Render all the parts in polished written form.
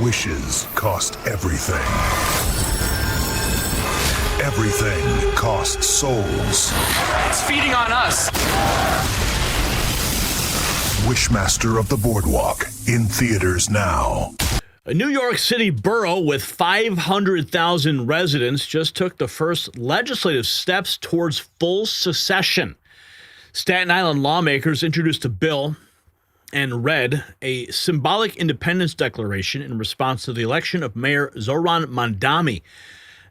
Wishes cost everything. Everything costs souls. It's feeding on us. Wishmaster of the Boardwalk, in theaters now. A New York City borough with 500,000 residents just took the first legislative steps towards full secession. Staten Island lawmakers introduced a bill and read a symbolic independence declaration in response to the election of Mayor Zohran Mamdani,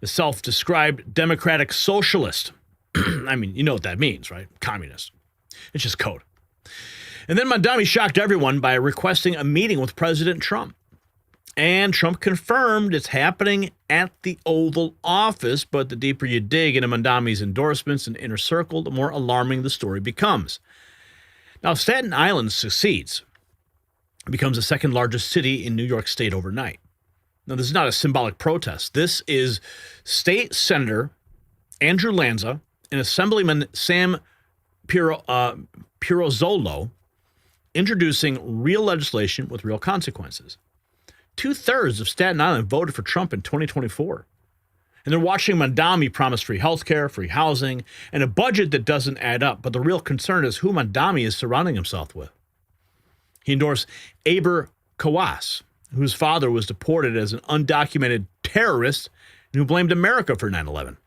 a self-described democratic socialist. I mean, you know what that means, right? Communist. It's just code. And then Mamdani shocked everyone by requesting a meeting with President Trump. And Trump confirmed it's happening at the Oval Office, but the deeper you dig into Mamdani's endorsements and inner circle, the more alarming the story becomes. Now, if Staten Island succeeds, it becomes the second largest city in New York State overnight. Now, this is not a symbolic protest. This is State Senator Andrew Lanza and Assemblyman Sam Pirozzolo introducing real legislation with real consequences. 2/3 of Staten Island voted for Trump in 2024. And they're watching Mamdani promise free healthcare, free housing, and a budget that doesn't add up. But the real concern is who Mamdani is surrounding himself with. He endorsed Aber Kawas, whose father was deported as an undocumented terrorist and who blamed America for 9/11.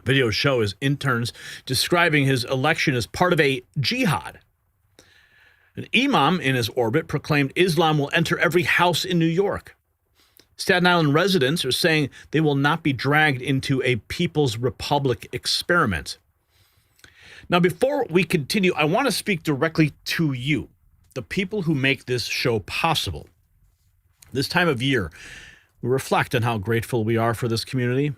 Videos show his interns describing his election as part of a jihad. An imam in his orbit proclaimed Islam will enter every house in New York. Staten Island residents are saying they will not be dragged into a People's Republic experiment. Now, before we continue, I want to speak directly to you, the people who make this show possible. This time of year, we reflect on how grateful we are for this community.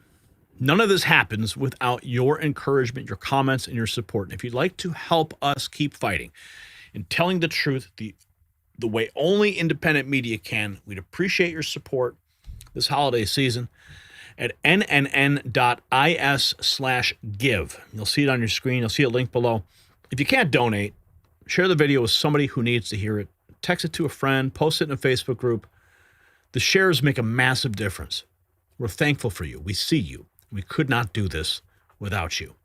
None of this happens without your encouragement, your comments, and your support. And if you'd like to help us keep fighting and telling the truth the way only independent media can, we'd appreciate your support this holiday season at nnn.is/give. You'll see it on your screen. You'll see a link below. If you can't donate, share the video with somebody who needs to hear it. Text it to a friend. Post it in a Facebook group. The shares make a massive difference. We're thankful for you. We see you. We could not do this without you.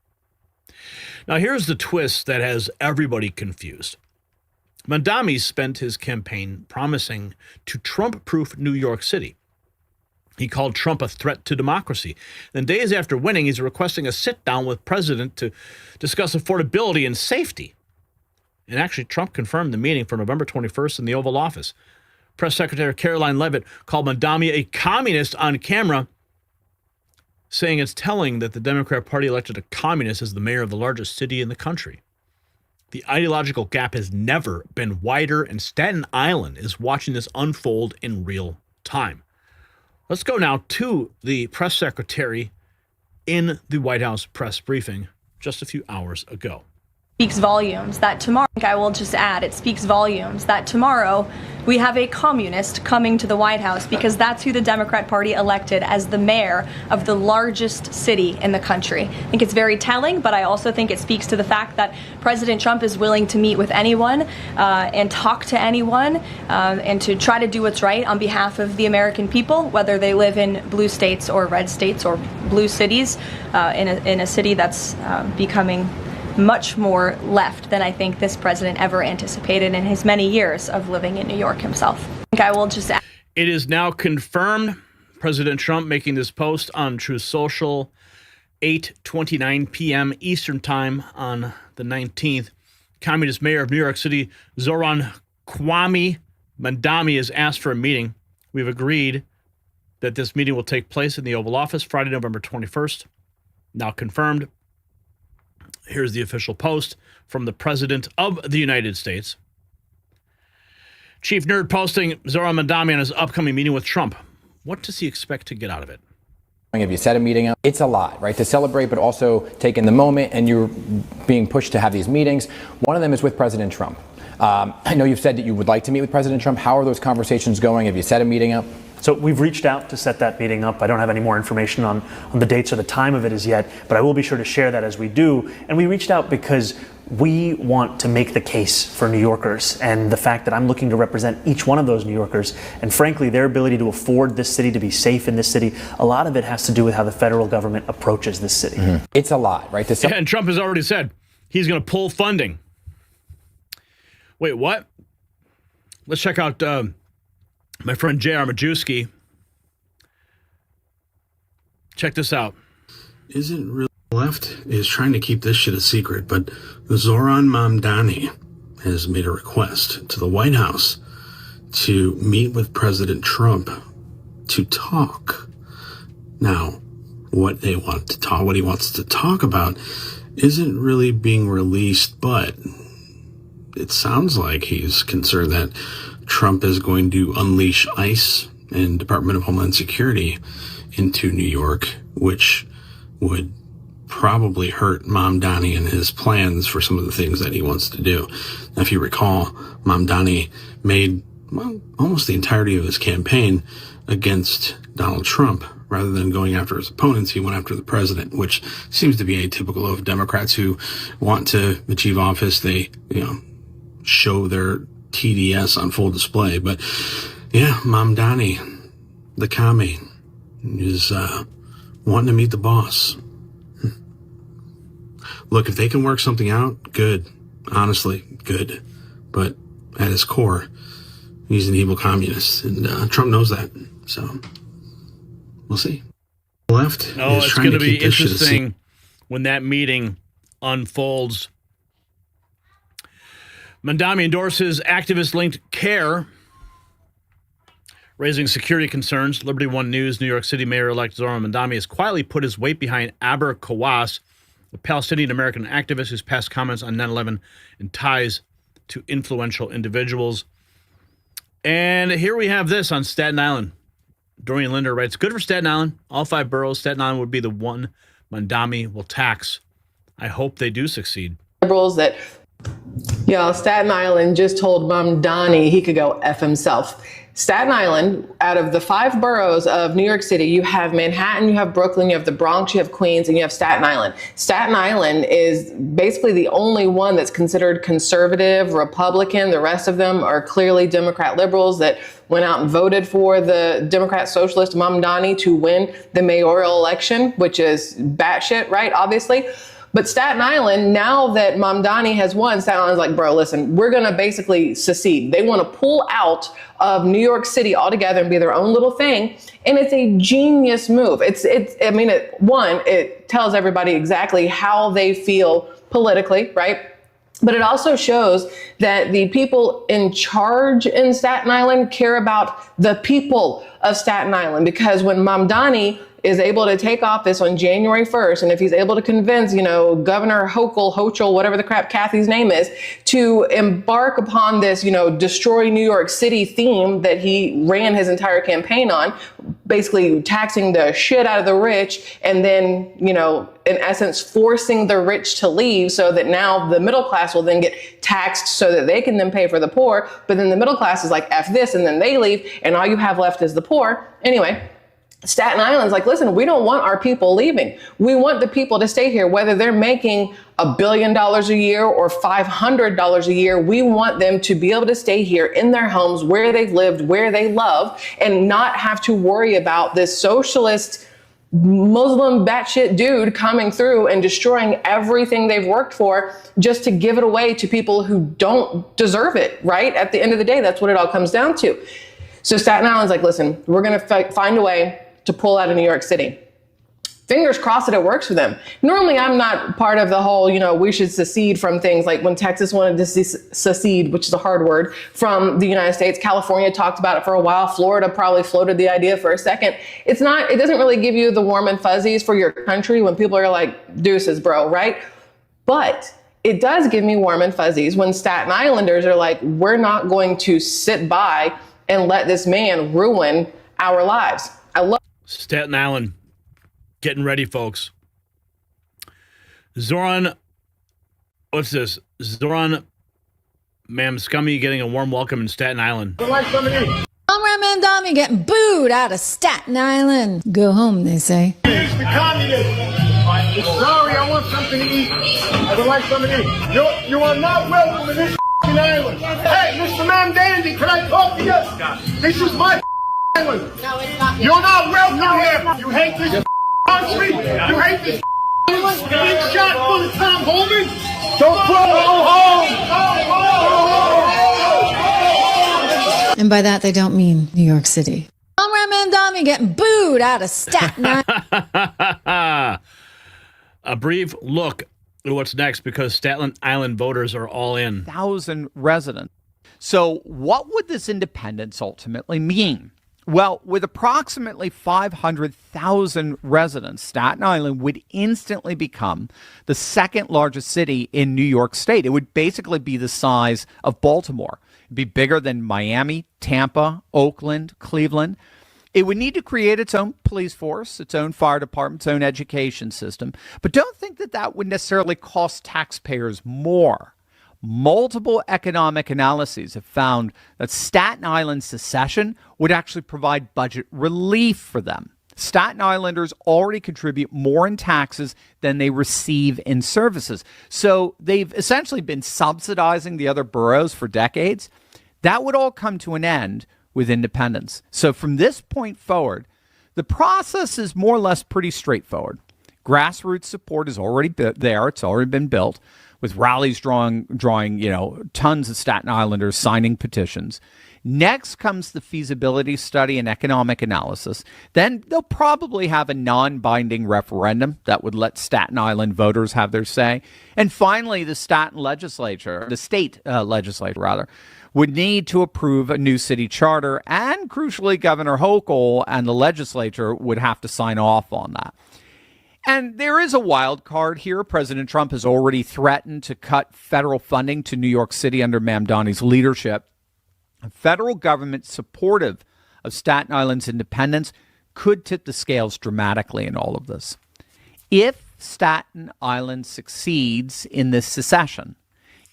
Now, here's the twist that has everybody confused. Mamdani spent his campaign promising to Trump-proof New York City. He called Trump a threat to democracy. Then days after winning, he's requesting a sit-down with President to discuss affordability and safety. And actually, Trump confirmed the meeting for November 21st in the Oval Office. Press Secretary Caroline Leavitt called Mamdani a communist on camera, saying it's telling that the Democrat Party elected a communist as the mayor of the largest city in the country. The ideological gap has never been wider, and Staten Island is watching this unfold in real time. Let's go now to the press secretary in the White House press briefing just a few hours ago. Speaks volumes that tomorrow, I will just add, it speaks volumes that tomorrow we have a communist coming to the White House, because that's who the Democrat Party elected as the mayor of the largest city in the country. I think it's very telling, but I also think it speaks to the fact that President Trump is willing to meet with anyone and talk to anyone and to try to do what's right on behalf of the American people, whether they live in blue states or red states or blue cities, in a city that's becoming much more left than I think this president ever anticipated in his many years of living in New York himself. I think I will just add. It is now confirmed. President Trump making this post on Truth Social, 8:29 p.m. Eastern Time on the 19th. Communist Mayor of New York City, Zohran Mamdani, has asked for a meeting. We've agreed that this meeting will take place in the Oval Office Friday, November 21st. Now confirmed. Here's the official post from the President of the United States. Chief Nerd posting Zohran Mamdani on his upcoming meeting with Trump. What does he expect to get out of it? If you set a meeting up, it's a lot, right? To celebrate, but also take in the moment, and you're being pushed to have these meetings. One of them is with President Trump. I know you've said that you would like to meet with President Trump. How are those conversations going? Have you set a meeting up? So we've reached out to set that meeting up. I don't have any more information on the dates or the time of it as yet, but I will be sure to share that as we do. And we reached out because we want to make the case for New Yorkers and the fact that I'm looking to represent each one of those New Yorkers. And frankly, their ability to afford this city, to be safe in this city, a lot of it has to do with how the federal government approaches this city. Mm-hmm. It's a lot, right? And Trump has already said he's going to pull funding. Wait, what? Let's check out my friend J.R. Majewski. Check this out. Isn't really left is trying to keep this shit a secret, but Zohran Mamdani has made a request to the White House to meet with President Trump to talk. Now, what he wants to talk about isn't really being released, but it sounds like he's concerned that Trump is going to unleash ICE and Department of Homeland Security into New York, which would probably hurt Mamdani and his plans for some of the things that he wants to do. Now, if you recall, Mamdani made almost the entirety of his campaign against Donald Trump. Rather than going after his opponents, he went after the president, which seems to be atypical of Democrats who want to achieve office. They, show their TDS on full display. But yeah, Mamdani, the commie, is wanting to meet the boss. Look, if they can work something out, good. Honestly, good. But at his core, he's an evil communist, and Trump knows that. So we'll see. Left. Oh, it's going to be interesting when that meeting unfolds. Mamdani endorses activist-linked care, raising security concerns. Liberty One News, New York City Mayor-elect Zohran Mamdani has quietly put his weight behind Aber Kawas, a Palestinian-American activist who's passed comments on 9/11 and ties to influential individuals. And here we have this on Staten Island. Dorian Linder writes, good for Staten Island. All 5 boroughs, Staten Island would be the one Mamdani will tax. I hope they do succeed. Liberals that, Staten Island just told Mamdani he could go F himself. Staten Island, out of the 5 boroughs of New York City, you have Manhattan, you have Brooklyn, you have the Bronx, you have Queens, and you have Staten Island. Staten Island is basically the only one that's considered conservative, Republican. The rest of them are clearly Democrat liberals that went out and voted for the Democrat socialist Mamdani to win the mayoral election, which is batshit, right? Obviously. But Staten Island, now that Mamdani has won, Staten Island's like, bro, listen, we're going to basically secede. They want to pull out of New York City altogether and be their own little thing. And it's a genius move. It tells everybody exactly how they feel politically, right? But it also shows that the people in charge in Staten Island care about the people of Staten Island, because when Mamdani is able to take office on January 1st, and if he's able to convince, Governor Hochul, whatever the crap Kathy's name is, to embark upon this, destroy New York City theme that he ran his entire campaign on, basically taxing the shit out of the rich, and then, in essence, forcing the rich to leave so that now the middle class will then get taxed so that they can then pay for the poor. But then the middle class is like, F this, and then they leave, and all you have left is the poor. Anyway, Staten Island's like, listen, we don't want our people leaving. We want the people to stay here, whether they're making $1 billion a year or $500 a year. We want them to be able to stay here in their homes where they've lived, where they love, and not have to worry about this socialist Muslim batshit dude coming through and destroying everything they've worked for just to give it away to people who don't deserve it, right? At the end of the day, that's what it all comes down to. So Staten Island's like, listen, we're going to find a way to pull out of New York City. Fingers crossed that it works for them. Normally, I'm not part of the whole, we should secede from things like when Texas wanted to secede, which is a hard word, from the United States. California talked about it for a while. Florida probably floated the idea for a second. It doesn't really give you the warm and fuzzies for your country when people are like, deuces, bro, right? But it does give me warm and fuzzies when Staten Islanders are like, we're not going to sit by and let this man ruin our lives. I love Staten Island. Getting ready, folks. Zohran, what's this? Zohran Ma'am Scummy getting a warm welcome in Staten Island. Zohran Mamdani getting booed out of Staten Island. Go home, they say. It's the communist. Sorry, I want something to eat. I would like something to eat. You are not welcome to this island. Hey, Mr. Mamdani, can I talk to you? This is my island. No, it's not. You're not welcome here. You hate this country. You hate this island. Get shot full of Tom Holman. Don't go home. And by that, they don't mean New York City. Zohran Mamdani getting booed out of Staten Island. A brief look at what's next because Staten Island voters are all in. 1,000 residents. So what would this independence ultimately mean? Well, with approximately 500,000 residents, Staten Island would instantly become the second largest city in New York State. It would basically be the size of Baltimore. It'd be bigger than Miami, Tampa, Oakland, Cleveland. It would need to create its own police force, its own fire department, its own education system. But don't think that that would necessarily cost taxpayers more. Multiple economic analyses have found that Staten Island secession would actually provide budget relief for them. Staten Islanders already contribute more in taxes than they receive in services. So they've essentially been subsidizing the other boroughs for decades. That would all come to an end with independence. So from this point forward, the process is more or less pretty straightforward. Grassroots support is already there. It's already been built, with rallies drawing tons of Staten Islanders signing petitions. Next comes the feasibility study and economic analysis. Then they'll probably have a non-binding referendum that would let Staten Island voters have their say. And finally, the state legislature, would need to approve a new city charter, and crucially, Governor Hochul and the legislature would have to sign off on that. And there is a wild card here. President Trump has already threatened to cut federal funding to New York City under Mamdani's leadership. A federal government supportive of Staten Island's independence could tip the scales dramatically in all of this. If Staten Island succeeds in this secession,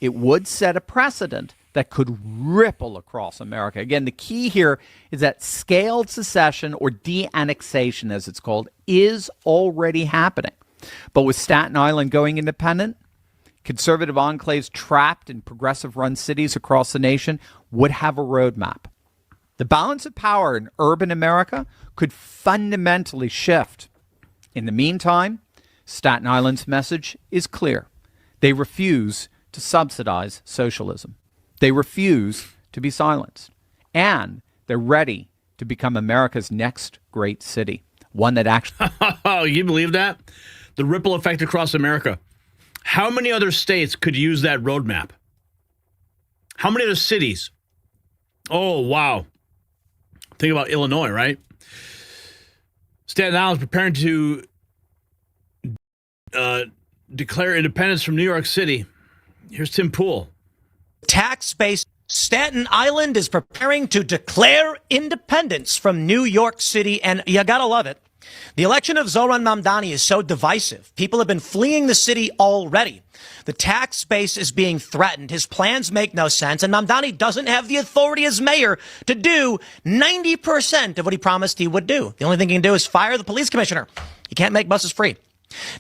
it would set a precedent that could ripple across America. Again, the key here is that scaled secession, or de-annexation as it's called, is already happening. But with Staten Island going independent, conservative enclaves trapped in progressive-run cities across the nation would have a roadmap. The balance of power in urban America could fundamentally shift. In the meantime, Staten Island's message is clear. They refuse to subsidize socialism. They refuse to be silenced. And they're ready to become America's next great city. One that actually... Oh, you believe that? The ripple effect across America. How many other states could use that roadmap? How many other cities? Oh, wow. Think about Illinois, right? Staten Island is preparing to declare independence from New York City. Here's Tim Pool. Tax base. Staten Island is preparing to declare independence from New York City, and you gotta love it. The election of Zohran Mamdani is so divisive. People have been fleeing the city already. The tax base is being threatened. His plans make no sense, and Mamdani doesn't have the authority as mayor to do 90% of what he promised he would do. The only thing he can do is fire the police commissioner. He can't make buses free.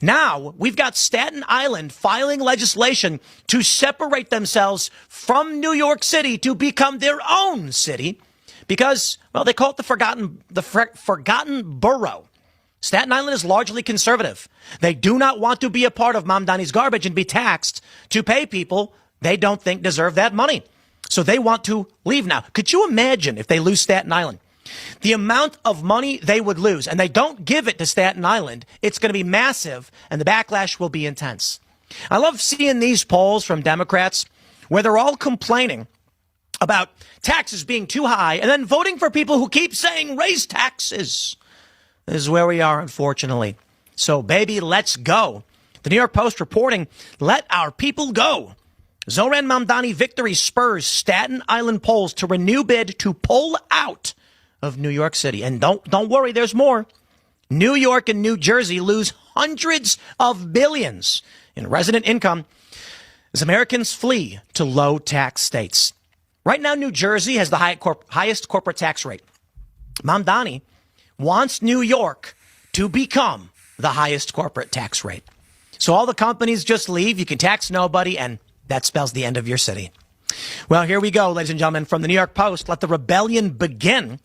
Now, we've got Staten Island filing legislation to separate themselves from New York City to become their own city because, well, they call it the forgotten borough. Staten Island is largely conservative. They do not want to be a part of Mamdani's garbage and be taxed to pay people they don't think deserve that money. So they want to leave now. Could you imagine if they lose Staten Island? The amount of money they would lose, and they don't give it to Staten Island, it's going to be massive, and the backlash will be intense. I love seeing these polls from Democrats where they're all complaining about taxes being too high and then voting for people who keep saying raise taxes. This is where we are, unfortunately. So, baby, let's go. The New York Post reporting, let our people go. Zohran Mamdani victory spurs Staten Island polls to renew bid to pull out of New York City. And don't worry, there's more. New York and New Jersey lose hundreds of billions in resident income. as Americans flee to low-tax states. Right now, New Jersey has the highest corporate tax rate. Mamdani wants New York to become the highest corporate tax rate. So all the companies just leave, you can tax nobody, and that spells the end of your city. Well, here we go, ladies and gentlemen, from the New York Post. Let the rebellion begin.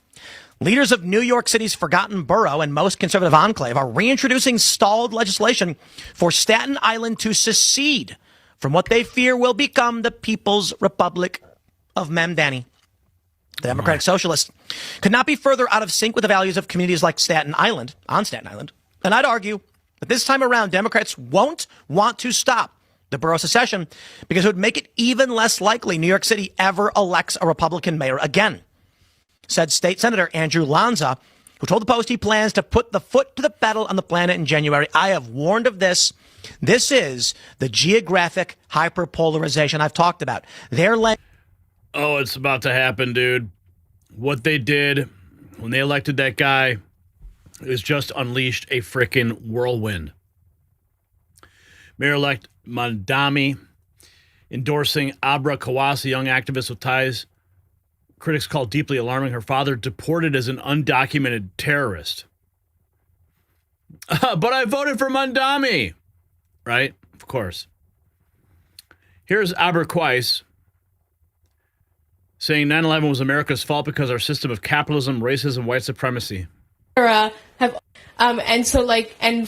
Leaders of New York City's forgotten borough and most conservative enclave are reintroducing stalled legislation for Staten Island to secede from what they fear will become the People's Republic of Mamdani. The Democratic Socialists could not be further out of sync with the values of communities like Staten Island, on Staten Island. And I'd argue that this time around, Democrats won't want to stop the borough secession because it would make it even less likely New York City ever elects a Republican mayor again, said State Senator Andrew Lanza, who told the Post he plans to put the foot to the pedal on the planet in January. I have warned of this. This is the geographic hyperpolarization I've talked about. Oh, it's about to happen, dude. What they did when they elected that guy is just unleashed a freaking whirlwind. Mayor-elect Mamdani endorsing Aber Kawas, a young activist with ties critics call deeply alarming. Her father deported as an undocumented terrorist. But I voted for Mamdani, right? Of course. Here's Aber Kawas saying 9/11 was America's fault because our system of capitalism, racism, white supremacy. And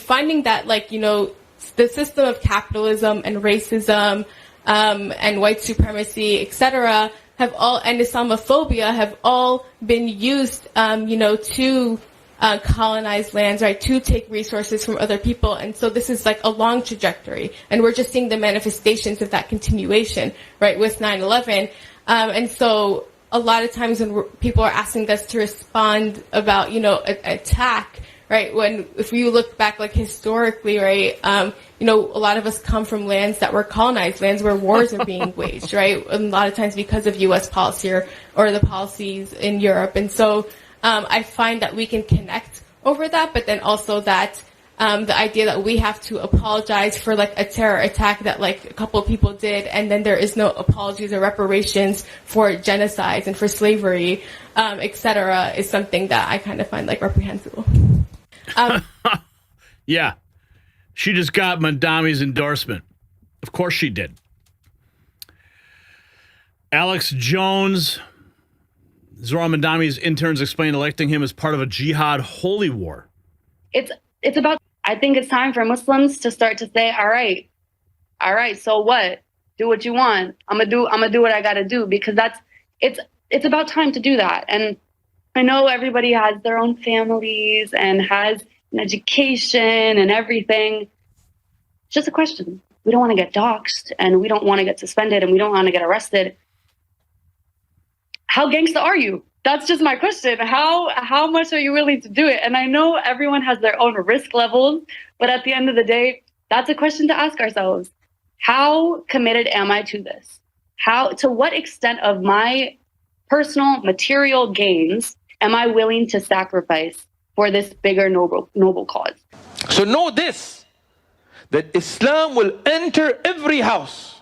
finding that, the system of capitalism and racism and white supremacy, etc., and Islamophobia have all been used, to colonize lands, right, to take resources from other people. And so this is like a long trajectory, and we're just seeing the manifestations of that continuation, right, with 9/11. And so a lot of times when people are asking us to respond about, attack, right, if you look back, historically, right, a lot of us come from lands that were colonized, lands where wars are being waged, right, and a lot of times because of U.S. policy or the policies in Europe. And so I find that we can connect over that, but then also that the idea that we have to apologize for a terror attack that a couple of people did, and then there is no apologies or reparations for genocides and for slavery, etc., is something that I kind of find reprehensible. Yeah, she just got Mamdani's endorsement. Of course she did. Alex Jones, Zohran Mamdani's interns explained electing him as part of a jihad holy war. It's about, I think it's time for Muslims to start to say, all right, so what? Do what you want. I'm gonna do what I gotta do, because it's about time to do that. And I know everybody has their own families and has an education and everything. It's just a question. We don't want to get doxxed, and we don't want to get suspended, and we don't want to get arrested. How gangsta are you? That's just my question. How much are you willing to do it? And I know everyone has their own risk levels, but at the end of the day, that's a question to ask ourselves. How committed am I to this? To what extent of my personal material gains am I willing to sacrifice for this bigger noble cause? So know this, that Islam will enter every house.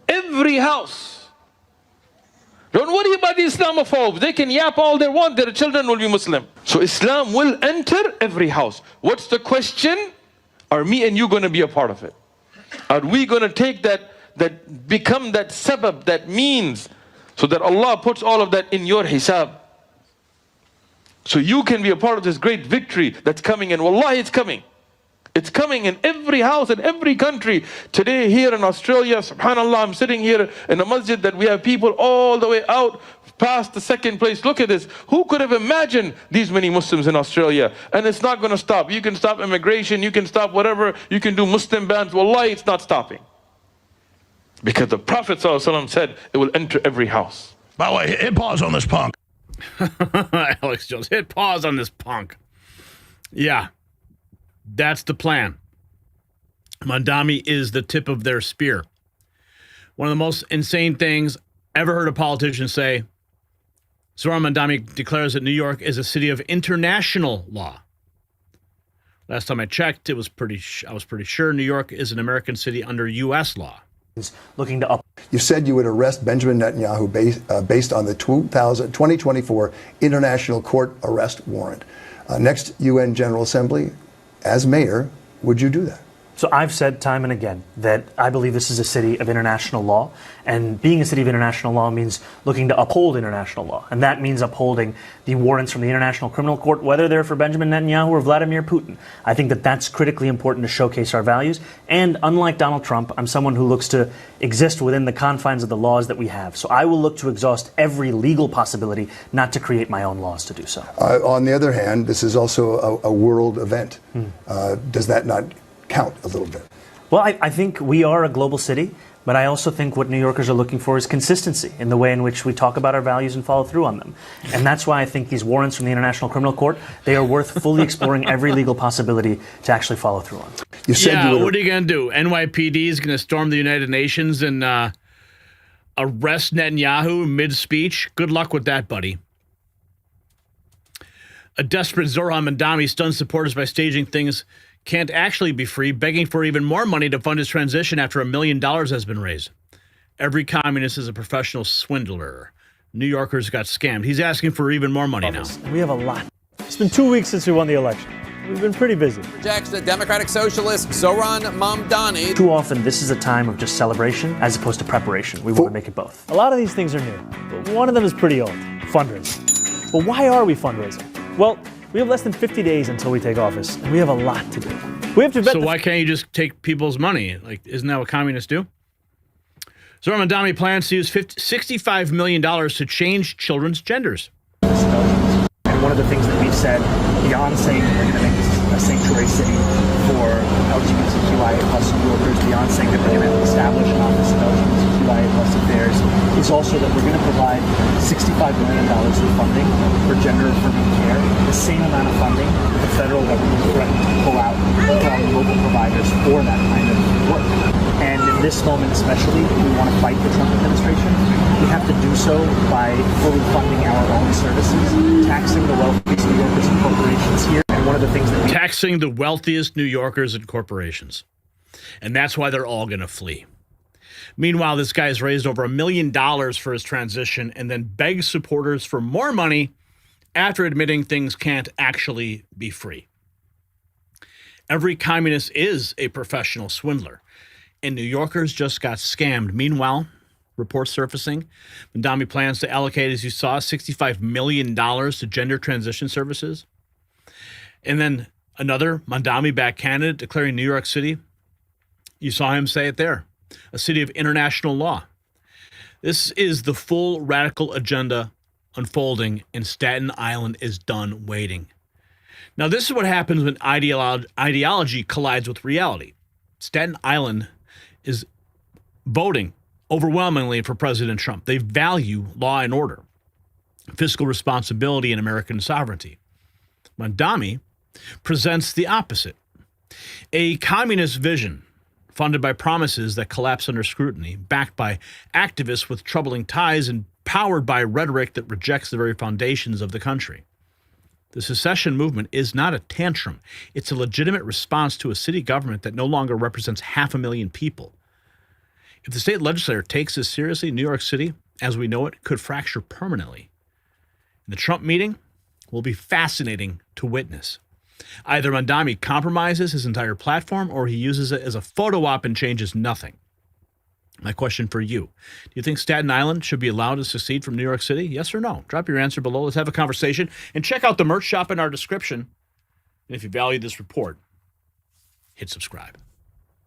Every house. Don't worry about the Islamophobes. They can yap all they want. Their children will be Muslim. So Islam will enter every house. What's the question? Are me and you going to be a part of it? Are we going to take that become that sabab, that means, so that Allah puts all of that in your hisab? So you can be a part of this great victory that's coming. And wallahi, it's coming. It's coming in every house, in every country. Today here in Australia, subhanAllah, I'm sitting here in a masjid that we have people all the way out past the second place. Look at this. Who could have imagined these many Muslims in Australia? And it's not going to stop. You can stop immigration, you can stop whatever, you can do Muslim bans. Wallahi, it's not stopping. Because the Prophet ﷺ said it will enter every house. By the way, hit pause on this punk. Alex Jones, hit pause on this punk. Yeah. That's the plan. Mamdani is the tip of their spear. One of the most insane things ever heard a politician say. Zohran Mamdani declares that New York is a city of international law. Last time I checked, I was pretty sure New York is an American city under U.S. law. looking to up. You said you would arrest Benjamin Netanyahu based on the 2024 International Court Arrest Warrant. Next UN General Assembly, as mayor, would you do that? So I've said time and again that I believe this is a city of international law, and being a city of international law means looking to uphold international law, and that means upholding the warrants from the International Criminal Court, whether they're for Benjamin Netanyahu or Vladimir Putin. I think that that's critically important to showcase our values, and unlike Donald Trump, I'm someone who looks to exist within the confines of the laws that we have. So I will look to exhaust every legal possibility, not to create my own laws to do so. On the other hand, this is also a world event. Does that not count a little bit? Well, I think we are a global city, but I also think what New Yorkers are looking for is consistency in the way in which we talk about our values and follow through on them. And that's why I think these warrants from the International Criminal Court, they are worth fully exploring every legal possibility to actually follow through on. You said what are you going to do? NYPD is going to storm the United Nations and arrest Netanyahu mid-speech? Good luck with that, buddy. A desperate Zohran Mamdani stuns supporters by staging things can't actually be free, begging for even more money to fund his transition after $1 million has been raised. Every communist is a professional swindler. New Yorkers got scammed. He's asking for even more money now. We have a lot. It's been 2 weeks since we won the election. We've been pretty busy. Rejects the Democratic Socialist Zohran Mamdani. Too often, this is a time of just celebration as opposed to preparation. We want to make it both. A lot of these things are new, but one of them is pretty old, fundraising. But why are we fundraising? Well, we have less than 50 days until we take office, and we have a lot to do. We have to So why can't you just take people's money? Like, isn't that what communists do? Zohran Mamdani plans to use $65 million to change children's genders. And one of the things that we've said, beyond saying that we're going to make this a sanctuary city for LGBTQIA plus New Yorkers, beyond saying that we're going to establish an office of LGBTQIA plus affairs, is also that we're going to provide $65 million in funding for gender-affirming care, the same amount of funding that the federal government threatened to pull out from local providers for that kind of work. And in this moment especially, if we want to fight the Trump administration, we have to do so by fully funding our own services, taxing the wealthiest New Yorkers and corporations here. And one of the things that taxing the wealthiest New Yorkers and corporations. And that's why they're all going to flee. Meanwhile, this guy's raised over $1 million for his transition and then begs supporters for more money after admitting things can't actually be free. Every communist is a professional swindler, and New Yorkers just got scammed. Meanwhile, reports surfacing, Mamdani plans to allocate, as you saw, $65 million to gender transition services. And then another Mamdani-backed candidate declaring New York City, you saw him say it there, a city of international law. This is the full radical agenda unfolding, and Staten Island is done waiting. Now, this is what happens when ideology collides with reality. Staten Island is voting overwhelmingly for President Trump. They value law and order, fiscal responsibility, and American sovereignty. Mamdani presents the opposite. A communist vision funded by promises that collapse under scrutiny, backed by activists with troubling ties, and powered by rhetoric that rejects the very foundations of the country. The secession movement is not a tantrum. It's a legitimate response to a city government that no longer represents 500,000 people. If the state legislature takes this seriously, New York City, as we know it, could fracture permanently. And the Trump meeting will be fascinating to witness. Either Mamdani compromises his entire platform or he uses it as a photo op and changes nothing. My question for you, do you think Staten Island should be allowed to secede from New York City? Yes or no? Drop your answer below. Let's have a conversation. And check out the merch shop in our description. And if you value this report, hit subscribe.